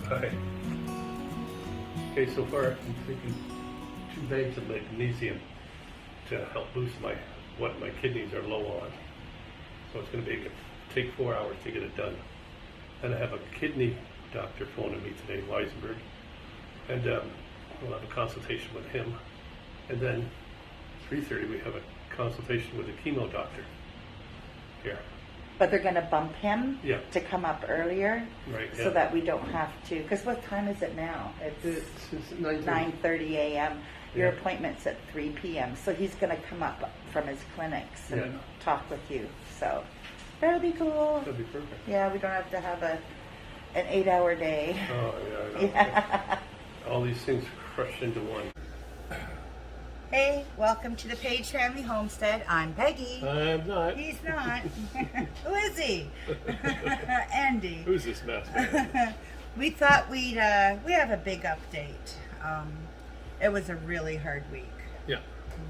Hi. Okay, so far I'm taking 2 bags of magnesium to help boost what my kidneys are low on. So it's going to take 4 hours to get it done. And I have a kidney doctor phoning me today, Weisenberg, and we'll have a consultation with him. And then 3:30 we have a consultation with a chemo doctor here. But they're going to bump him Yeah. to come up earlier, Right, so yeah. that we don't have to. Because what time is it now? It's It's 9:30. 9:30 a.m. Your Yeah. appointment's at 3 p.m. So he's going to come up from his clinics and Yeah. talk with you. So that'll be cool. That'd be perfect. Yeah, we don't have to have an 8-hour day. Oh, yeah, I know. Yeah. All these things crushed into one. Hey, welcome to the Paige Family Homestead. I'm Peggy. I'm not. He's not. Who is he? Andy. Who's this mess, man? We thought we have a big update. It was a really hard week. Yeah.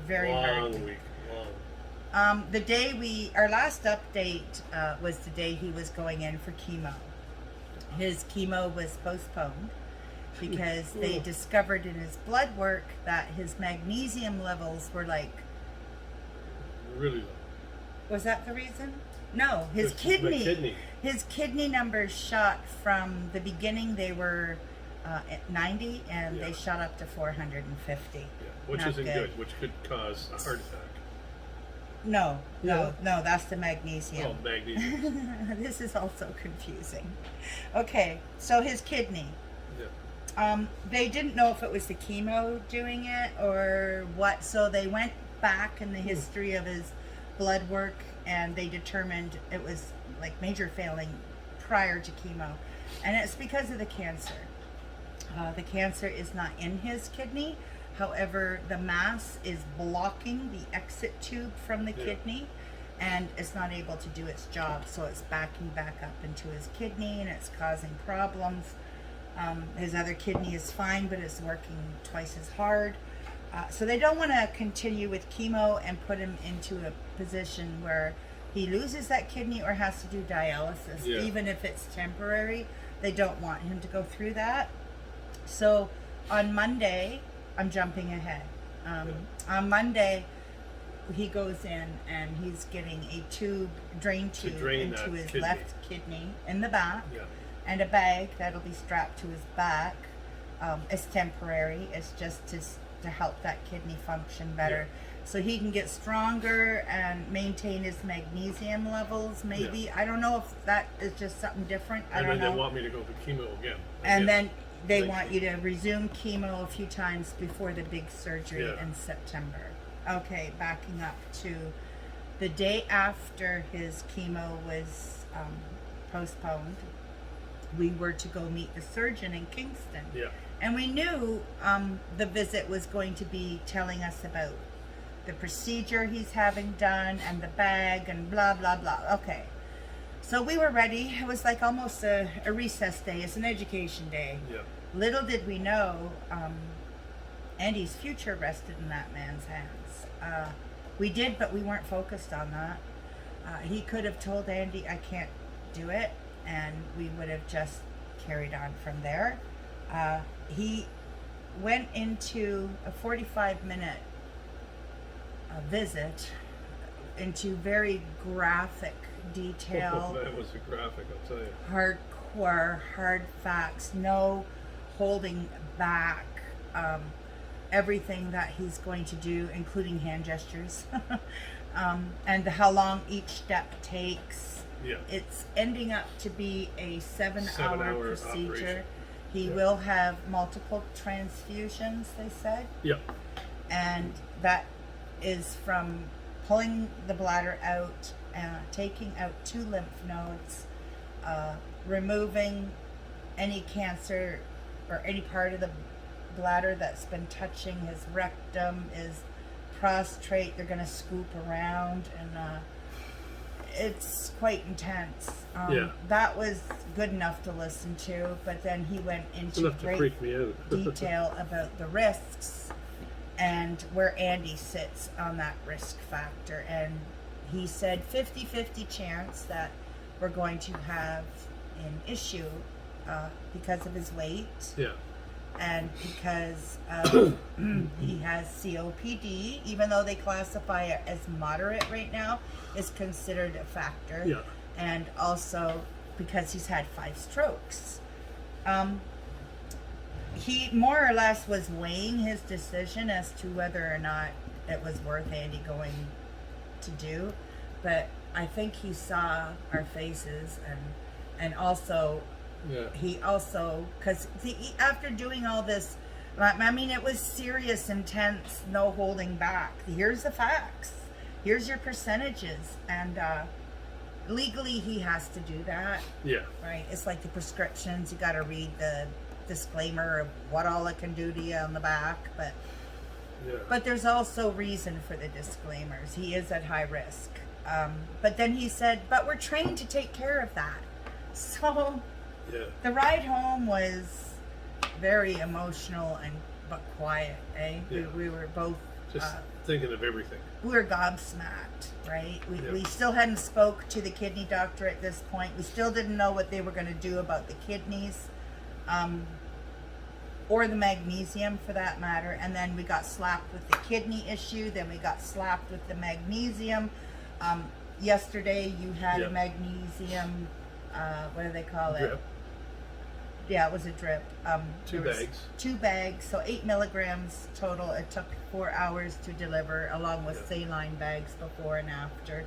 Very hard Long week. Long. Our last update was the day he was going in for chemo. His chemo was postponed because they discovered in his blood work that his magnesium levels were like... Really low. Was that the reason? No, his The kidney. kidney. His kidney numbers shot from the beginning. They were at 90, and they shot up to 450. Yeah. Which Not isn't good. Which could cause a heart attack. No, that's the magnesium. Oh, magnesium. This is also confusing. Okay, so his kidney. Yeah. They didn't know if it was the chemo doing it or what, so they went back in the history of his blood work and they determined it was like major failing prior to chemo. And it's because of the cancer. The cancer is not in his kidney. However, the mass is blocking the exit tube from the kidney and it's not able to do its job. So it's backing back up into his kidney and it's causing problems. His other kidney is fine, but it's working twice as hard. So they don't want to continue with chemo and put him into a position where he loses that kidney or has to do dialysis. Yeah. Even if it's temporary, they don't want him to go through that. So on Monday, I'm jumping ahead. On Monday, he goes in and he's getting a drain tube into his kidney. left kidney in the back. Yeah. And a bag that'll be strapped to his back. It's temporary. It's just to help that kidney function better. So he can get stronger and maintain his magnesium levels, maybe. Yeah. I don't know if that is just something different. I don't know. And then they want me to go for chemo again. And then they want you to resume chemo a few times before the big surgery Yeah. in September. Okay, backing up to the day after his chemo was postponed. We were to go meet the surgeon in Kingston. Yeah. And we knew the visit was going to be telling us about the procedure he's having done and the bag and blah, blah, blah. Okay. So we were ready. It was like almost a recess day. It's an education day. Yeah. Little did we know Andy's future rested in that man's hands. We did, but we weren't focused on that. He could have told Andy, I can't do it. And we would have just carried on from there. He went into a 45-minute visit into very graphic detail. Oh, that was a graphic, I'll tell you. Hardcore, hard facts, no holding back. Everything that he's going to do, including hand gestures, and how long each step takes. Yeah. It's ending up to be a 7-hour procedure. Operation. He will have multiple transfusions, they said. Yeah. And that is from pulling the bladder out, taking out 2 lymph nodes, removing any cancer or any part of the bladder that's been touching his rectum, his prostate. They're going to scoop around and it's quite intense. That was good enough to listen to, but then he went into great detail about the risks and where Andy sits on that risk factor. And he said 50-50 chance that we're going to have an issue because of his weight. Yeah. And because he has COPD, even though they classify it as moderate right now, is considered a factor. Yeah. And also because he's had 5 strokes. He more or less was weighing his decision as to whether or not it was worth Andy going to do. But I think he saw our faces, and also... Yeah. He also, because after doing all this, I mean, it was serious, intense, no holding back. Here's the facts. Here's your percentages. And legally, he has to do that. Yeah. Right? It's like the prescriptions. You got to read the disclaimer of what all it can do to you on the back. But there's also reason for the disclaimers. He is at high risk. But then he said, but we're trained to take care of that. So... Yeah. The ride home was very emotional but quiet, eh? Yeah. We were both just thinking of everything. We were gobsmacked, right? We still hadn't spoke to the kidney doctor at this point. We still didn't know what they were going to do about the kidneys, or the magnesium for that matter. And then we got slapped with the kidney issue. Then we got slapped with the magnesium. Yesterday you had a magnesium. What do they call it? Drip. Yeah, it was a drip. 2 bags. 2 bags, so 8 milligrams total. It took 4 hours to deliver, along with saline bags before and after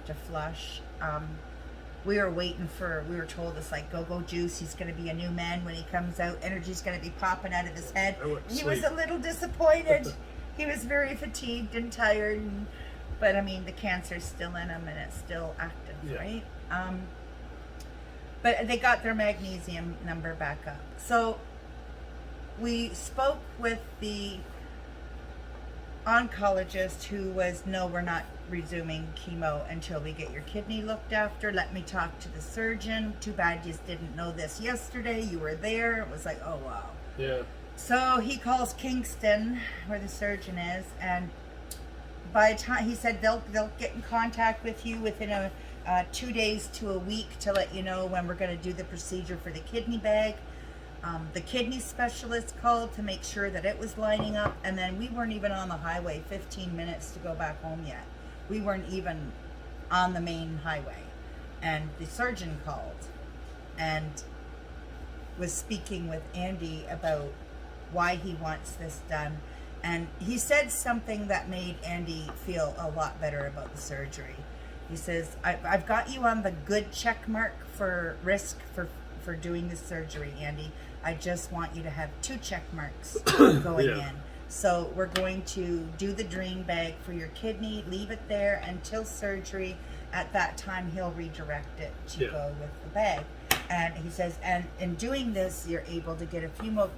to flush. We were told it's like go-go juice. He's going to be a new man when he comes out. Energy's going to be popping out of his head. He was a little disappointed. He was very fatigued and tired. But, I mean, the cancer's still in him and it's still active, right? But they got their magnesium number back up. So we spoke with the oncologist who was, no, we're not resuming chemo until we get your kidney looked after. Let me talk to the surgeon. Too bad you didn't know this yesterday. You were there. It was like, oh, wow. Yeah. So he calls Kingston, where the surgeon is, and by the time he said they'll get in contact with you within 2 days to a week to let you know when we're going to do the procedure for the kidney bag. The kidney specialist called to make sure that it was lining up, and then we weren't even on the highway 15 minutes to go back home yet. We weren't even on the main highway. And the surgeon called and was speaking with Andy about why he wants this done. And he said something that made Andy feel a lot better about the surgery. He says, I've got you on the good check mark for risk for doing the surgery, Andy. I just want you to have 2 check marks going in. So we're going to do the drain bag for your kidney, leave it there until surgery. At that time, he'll redirect it to go with the bag. And he says, and in doing this, you're able to get a few more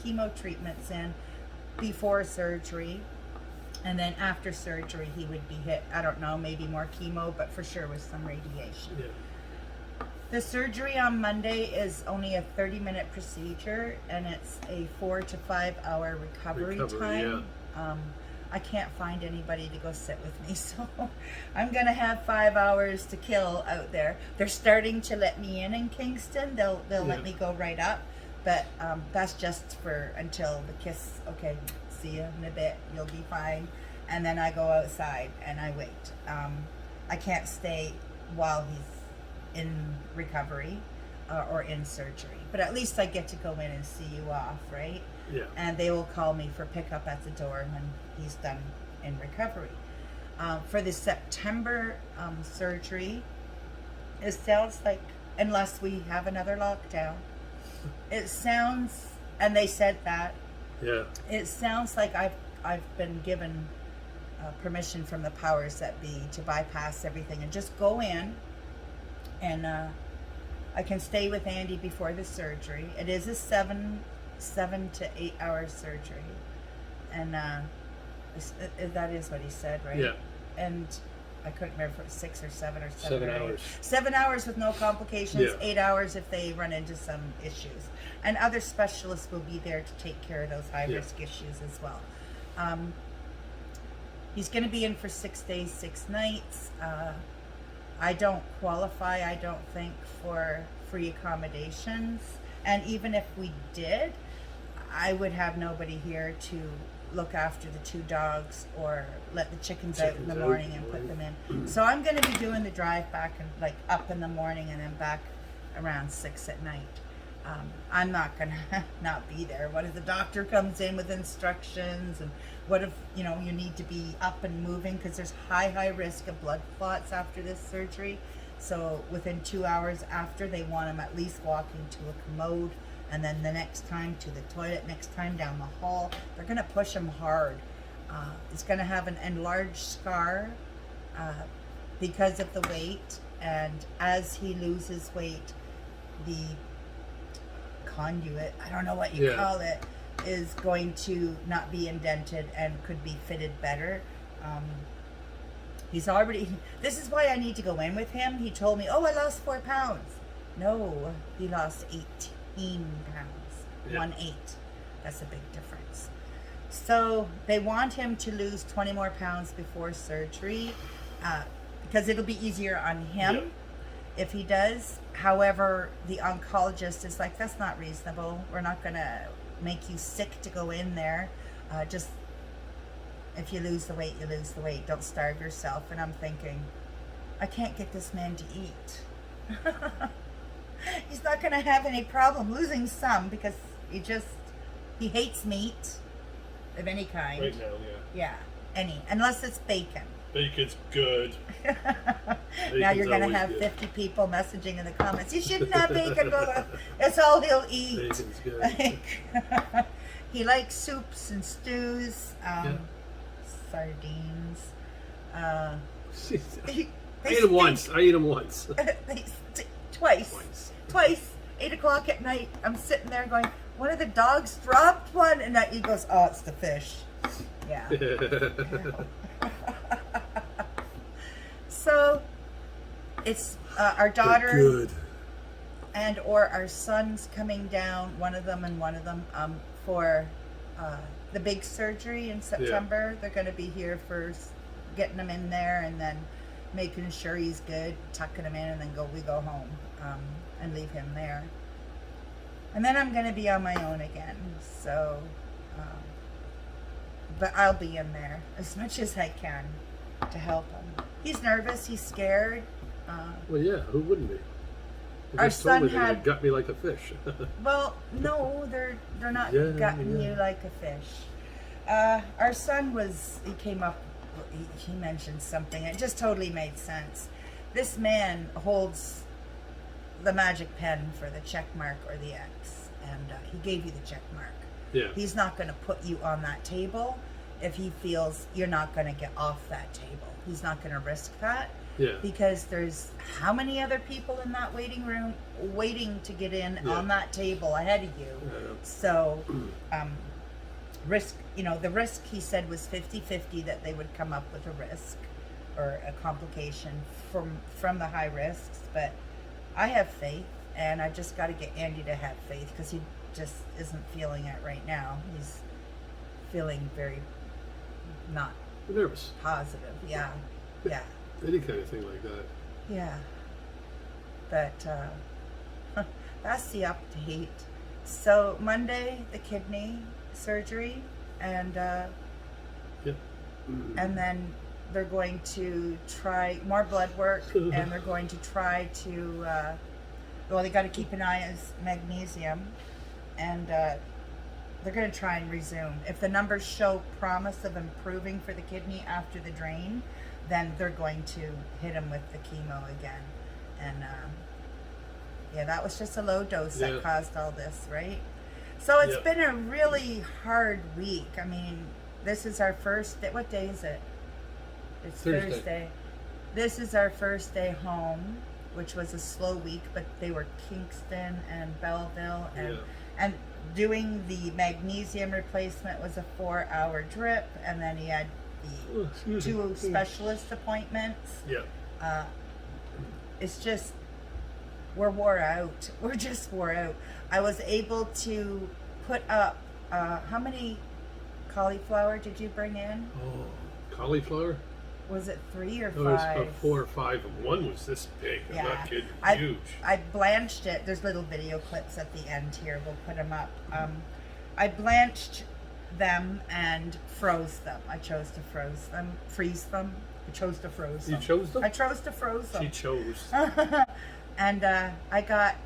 chemo treatments in before surgery. And then after surgery, he would be hit, I don't know, maybe more chemo, but for sure with some radiation. Yeah. The surgery on Monday is only a 30-minute procedure, and it's a 4 to 5 hour recovery time. Yeah. I can't find anybody to go sit with me, so I'm going to have 5 hours to kill out there. They're starting to let me in Kingston. They'll let me go right up, but that's just for until the kiss. Okay, see you in a bit. You'll be fine. And then I go outside and I wait. I can't stay while he's in recovery or in surgery, but at least I get to go in and see you off, right? Yeah. And they will call me for pickup at the door when he's done in recovery. For the September surgery, it sounds like, unless we have another lockdown, it sounds, and they said that, it sounds like I've been given permission from the powers that be to bypass everything and just go in, and I can stay with Andy before the surgery. It is a 7 to 8 hour surgery, and that is what he said, right? Yeah. And I couldn't remember if it was 6 or 7 or 7 hours. 7 hours with no complications. Yeah. 8 hours if they run into some issues, and other specialists will be there to take care of those high risk issues as well. He's going to be in for 6 days, 6 nights. I don't qualify, I don't think, for free accommodations. And even if we did, I would have nobody here to look after the 2 dogs or let the chickens out in the morning and put them in. So I'm going to be doing the drive back and like up in the morning and then back around 6 at night. I'm not going to not be there. What if the doctor comes in with instructions, and what if, you know, you need to be up and moving because there's high risk of blood clots after this surgery. So within 2 hours after, they want them at least walking to a commode, and then the next time to the toilet, next time down the hall. They're going to push him hard. It's going to have an enlarged scar because of the weight, and as he loses weight, the conduit, I don't know what you call it, is going to not be indented and could be fitted better. He's already, this is why I need to go in with him. He told me, oh, I lost 4 pounds. No, he lost 18 pounds. 1/8. That's a big difference. So they want him to lose 20 more pounds before surgery because it'll be easier on him if he does. However, the oncologist is like, that's not reasonable. We're not going to make you sick to go in there. Just if you lose the weight, you lose the weight. Don't starve yourself. And I'm thinking, I can't get this man to eat. He's not going to have any problem losing some because he hates meat of any kind. Right now, Yeah, unless it's bacon. Bacon's good. Now you're going to have good. 50 people messaging in the comments, you shouldn't have bacon, that's all he'll eat. Bacon's good. He likes soups and stews, sardines. I eat them once. Twice. 8 o'clock at night, I'm sitting there going, one of the dogs dropped one, and he goes, oh, it's the fish. Yeah. So it's our daughter and or our son's coming down, one of them, for the big surgery in September. They're going to be here for getting him in there and then making sure he's good, tucking him in, and then we go home and leave him there. And then I'm going to be on my own again. So, but I'll be in there as much as I can to help him. He's nervous. He's scared. Well, yeah, who wouldn't be? Our son had got me like a fish. Well, no, they're not gutting you like a fish. Our son he came up. He mentioned something. It just totally made sense. This man holds the magic pen for the check mark or the X, and he gave you the check mark. Yeah. He's not going to put you on that table if he feels you're not going to get off that table. He's not going to risk that. Yeah. Because there's how many other people in that waiting room waiting to get in on that table ahead of you. So, the risk he said was 50-50 that they would come up with a risk or a complication from the high risks. But I have faith, and I just got to get Andy to have faith because he just isn't feeling it right now. He's feeling very not nervous. Positive. Yeah. Any kind of thing like that. Yeah. But that's the update. So Monday, the kidney surgery, and and then they're going to try more blood work, and they're going to try to, they got to keep an eye on magnesium, and they're going to try and resume. If the numbers show promise of improving for the kidney after the drain, then they're going to hit him with the chemo again. And that was just a low dose that caused all this, right? So it's been a really hard week. I mean, this is our first day. What day is it? It's Thursday. This is our first day home, which was a slow week, but they were Kingston and Belleville, and doing the magnesium replacement was a 4-hour drip, and then he had the 2 specialist appointments. It's just, we're wore out. We're just wore out. I was able to put up, how many cauliflower did you bring in? Oh, cauliflower? was it 3 or 5? It was about 4 or 5, and one was this big. I'm not kidding. Huge. I blanched it. There's little video clips at the end here. We'll put them up. I blanched them and froze them. I chose to freeze them. I chose to froze them. You chose them? I chose to froze them. She chose. And I got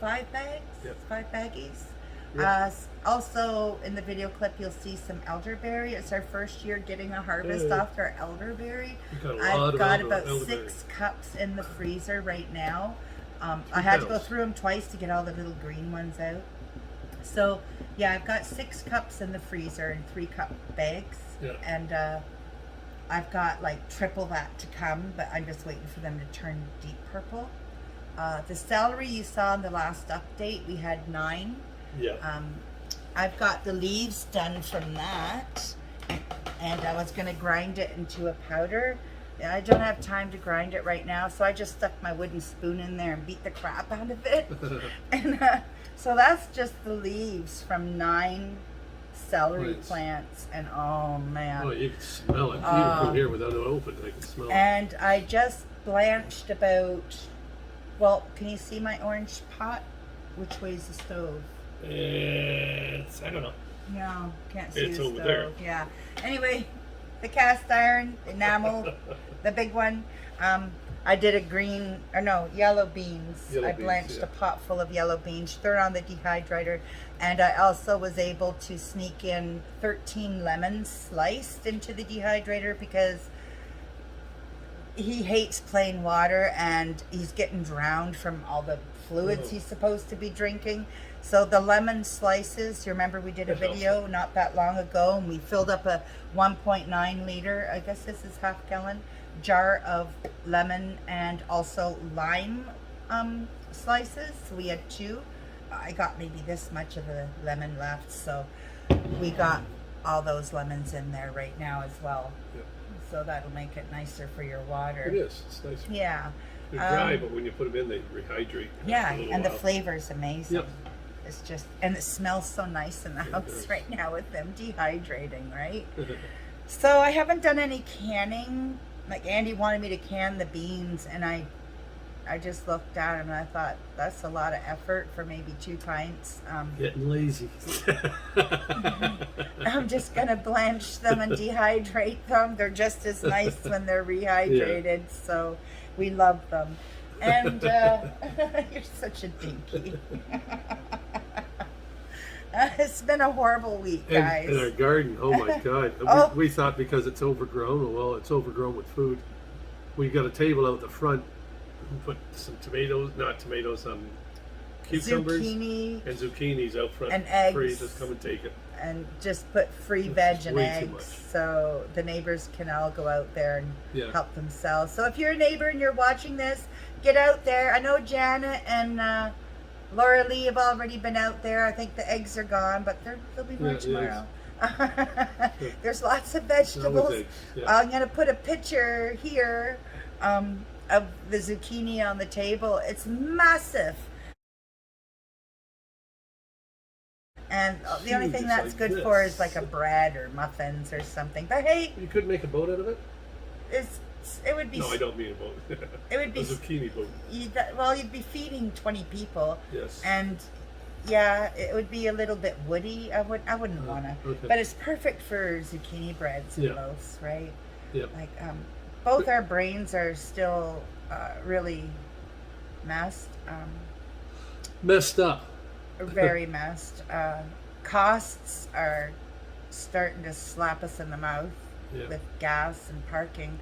5 bags, Yep. 5 baggies. Yep. Also, in the video clip, you'll see some elderberry. It's our first year getting a harvest off our elderberry. I've got about 6 cups in the freezer right now. I had to go through them twice to get all the little green ones out. So, yeah, I've got 6 cups in the freezer in 3-cup bags. Yeah. And I've got like triple that to come, but I'm just waiting for them to turn deep purple. The celery you saw in the last update, we had 9. Yeah. I've got the leaves done from that, and I was going to grind it into a powder. I don't have time to grind it right now, so I just stuck my wooden spoon in there and beat the crap out of it. And so that's just the leaves from 9 celery plants, and oh man. Oh, you can smell it. Even from here without it open, I can smell it. And I just blanched about, well, can you see my orange pot? Which way's the stove? It's, I don't know. No, can't see It's the over stove. there. Yeah. Anyway, the cast iron, enamel, the big one. I did yellow beans. I blanched a pot full of yellow beans, threw it on the dehydrator, and I also was able to sneak in 13 lemons sliced into the dehydrator because he hates plain water and he's getting drowned from all the fluids he's supposed to be drinking. So the lemon slices, you remember we did a video not that long ago, and we filled up a 1.9 liter, I guess this is half-gallon, jar of lemon and also lime slices. So we had 2. I got maybe this much of a lemon left, so we got all those lemons in there right now as well. Yep. So that'll make it nicer for your water. It is. It's nice. Yeah. They're dry, but when you put them in, they rehydrate. Yeah, and the flavor's amazing. Yep. It's just, and it smells so nice in the house right now with them dehydrating, right? So I haven't done any canning. Like Andy wanted me to can the beans, and I just looked at him and I thought, that's a lot of effort for maybe 2 pints. Getting lazy. I'm just going to blanch them and dehydrate them. They're just as nice when they're rehydrated, so we love them. And you're such a dinky. It's been a horrible week, guys. And our garden, oh my God. We thought because it's overgrown, well, it's overgrown with food. We got a table out the front. We put some cucumbers. Zucchini. And zucchinis out front. And eggs. Free, just come and take it. And just put free veg and way too eggs much. so the neighbors can all go out there and Yeah. help themselves. So if you're a neighbor and you're watching this, get out there. I know Janet and Laura Lee have already been out there. I think the eggs are gone, but they'll be more tomorrow. There's lots of vegetables. Eggs, yeah. I'm going to put a picture here of the zucchini on the table. It's massive. And the only Huge. thing It's that's like good this. for is like a bread or muffins or something. But hey, You could make a boat out of it? it would be. No, I don't mean a boat. It would be a zucchini boat. you'd be feeding 20 people. Yes. And yeah, it would be a little bit woody. I wouldn't want to. Okay. But it's perfect for zucchini breads and Yeah. loaves, right? Yep. Like both our brains are still really messed. Messed up. Very messed. Costs are starting to slap us in the mouth with gas and parking.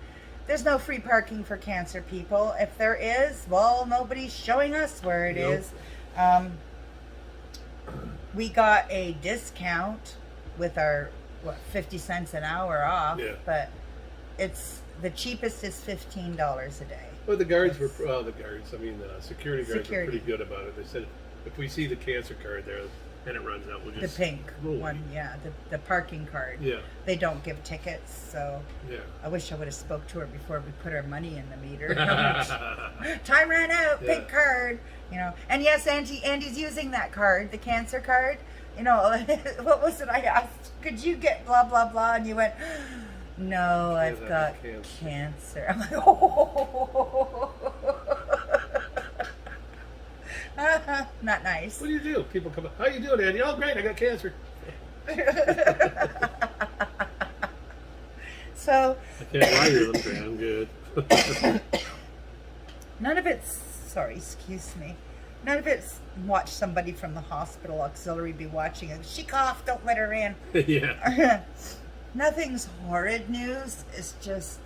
There's no free parking for cancer people. If there is, well, nobody's showing us where it is. We got a discount with our 50 cents an hour off, but it's the cheapest is $15 a day. Well, the guards were, security guards were Security. pretty good about it. They said if we see the cancer card there and it runs out, we'll The just pink roll. one, the parking card. Yeah. They don't give tickets, so Yeah. I wish I would have spoke to her before we put our money in the meter. Time ran out, pink card, And yes, Andy's using that card, the cancer card. What was it I asked? Could you get blah, blah, blah? And you went, No, I've have got cancer." cancer. I'm like, oh. Not nice. What do you do? People come up, "How you doing, Andy?" "Oh, great, I got cancer." So I can't lie to them, say I'm good. none of it's, sorry, excuse me. None of it's watch somebody from the hospital auxiliary be watching it. She coughed, don't let her in. Yeah. Nothing's horrid news. It's just,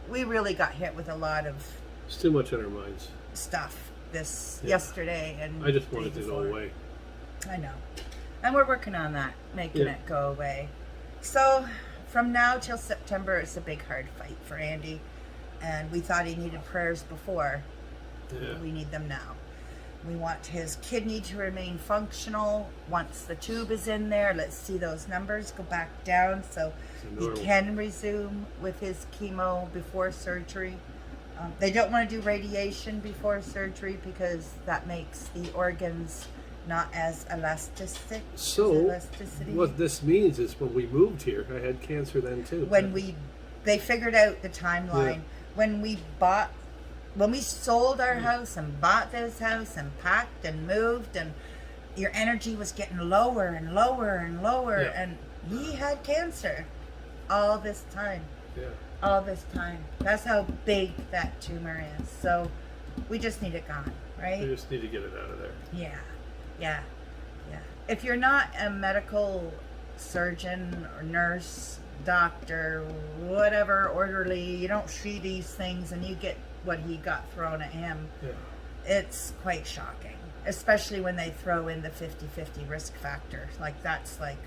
we really got hit with a lot of It's too much on our minds. stuff this Yeah. yesterday and I just the wanted day to go before. away. I know. And we're working on that, making Yeah. it go away. So from now till September, it's a big hard fight for Andy. And we thought he needed prayers before. Yeah. We need them now. We want his kidney to remain functional. Once the tube is in there, let's see those numbers go back down so he normal. can resume with his chemo before surgery. They don't want to do radiation before surgery because that makes the organs not as elastic. So, elasticity. what this means is when we moved here, I had cancer then too. They figured out the timeline. Yeah. When we sold our house and bought this house and packed and moved, and your energy was getting lower and lower and lower, Yeah. and he had cancer all this time. Yeah. All this time. That's how big that tumor is. So we just need it gone, right? We just need to get it out of there. Yeah, yeah, yeah. If you're not a medical surgeon or nurse, doctor, whatever, orderly, you don't see these things and you get what he got thrown at him, Yeah. it's quite shocking. Especially when they throw in the 50-50 risk factor. Like, that's like...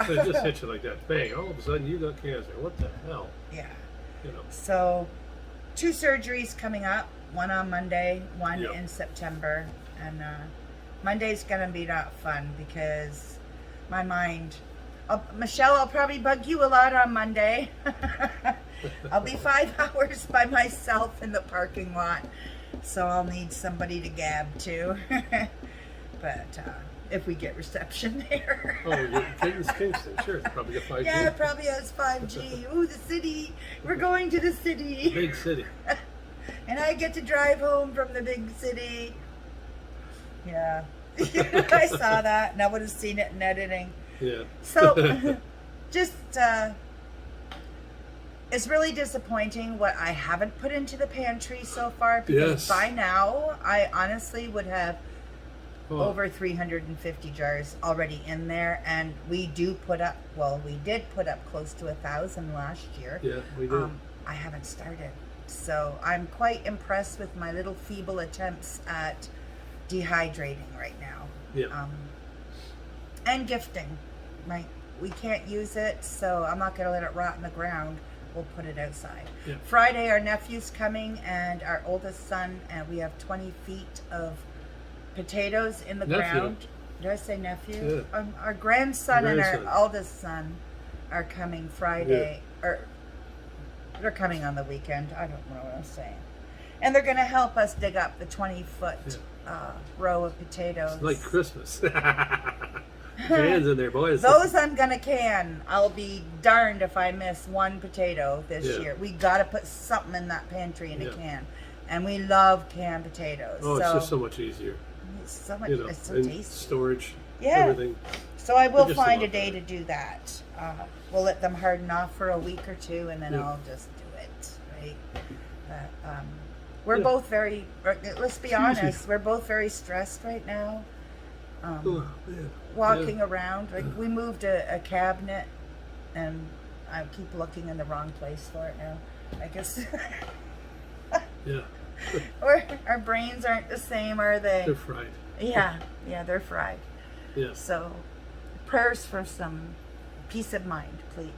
So it just hits you like that. Bang, all of a sudden you got cancer. What the hell? Yeah. You know. So, 2 surgeries coming up. One on Monday, one Yep. in September. And Monday's going to be not fun because my mind... Michelle, I'll probably bug you a lot on Monday. I'll be 5 hours by myself in the parking lot. So I'll need somebody to gab to. But if we get reception there. Oh, you're Kingston. Sure, it's probably got 5G. Yeah, it probably has 5G. Ooh, the city. We're going to the city. Big city. And I get to drive home from the big city. Yeah. I saw that and I would have seen it in editing. Yeah. So, just, it's really disappointing what I haven't put into the pantry so far because Yes. by now I honestly would have Oh, over 350 jars already in there, and we did put up close to 1,000 last year. Yeah, we did. I haven't started, so I'm quite impressed with my little feeble attempts at dehydrating right now. Yeah. And gifting. We can't use it, so I'm not going to let it rot in the ground. We'll put it outside. Yeah. Friday, our nephew's coming, and our oldest son, and we have 20 feet of potatoes in the Nephew. ground. Did I say nephew? Yeah. Our grandson and Grandson. our oldest son are coming Friday, or they're coming on the weekend. I don't know what I'm saying. And they're going to help us dig up the 20-foot row of potatoes. It's like Christmas. Cans in there, boys. Those I'm going to can. I'll be darned if I miss one potato this Yeah. year. We got to put something in that pantry in a Yeah. can. And we love canned potatoes. Oh, it's so just so much easier. it's so much. You know, It's so and tasty. storage, Yeah. everything. So I will They're just a find a lot day better. to do that. We'll let them harden off for a week or two, and then Yeah. I'll just do it. Right? But, we're Yeah. both very. Let's be It's honest. easy. We're both very stressed right now. Oh, man. Walking around, like we moved a cabinet, and I keep looking in the wrong place for it now. I guess. Yeah. Our brains aren't the same, are they? They're fried. Yeah, they're fried. Yeah. So, prayers for some peace of mind, please.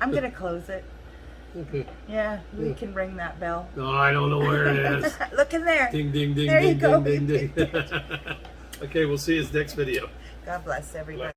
I'm going to close it. Okay. Yeah, we Yeah. can ring that bell. No, I don't know where it is. Look in there. Ding, ding, ding, There you ding, go. ding, ding, ding. Okay, we'll see you in the next video. God bless everybody.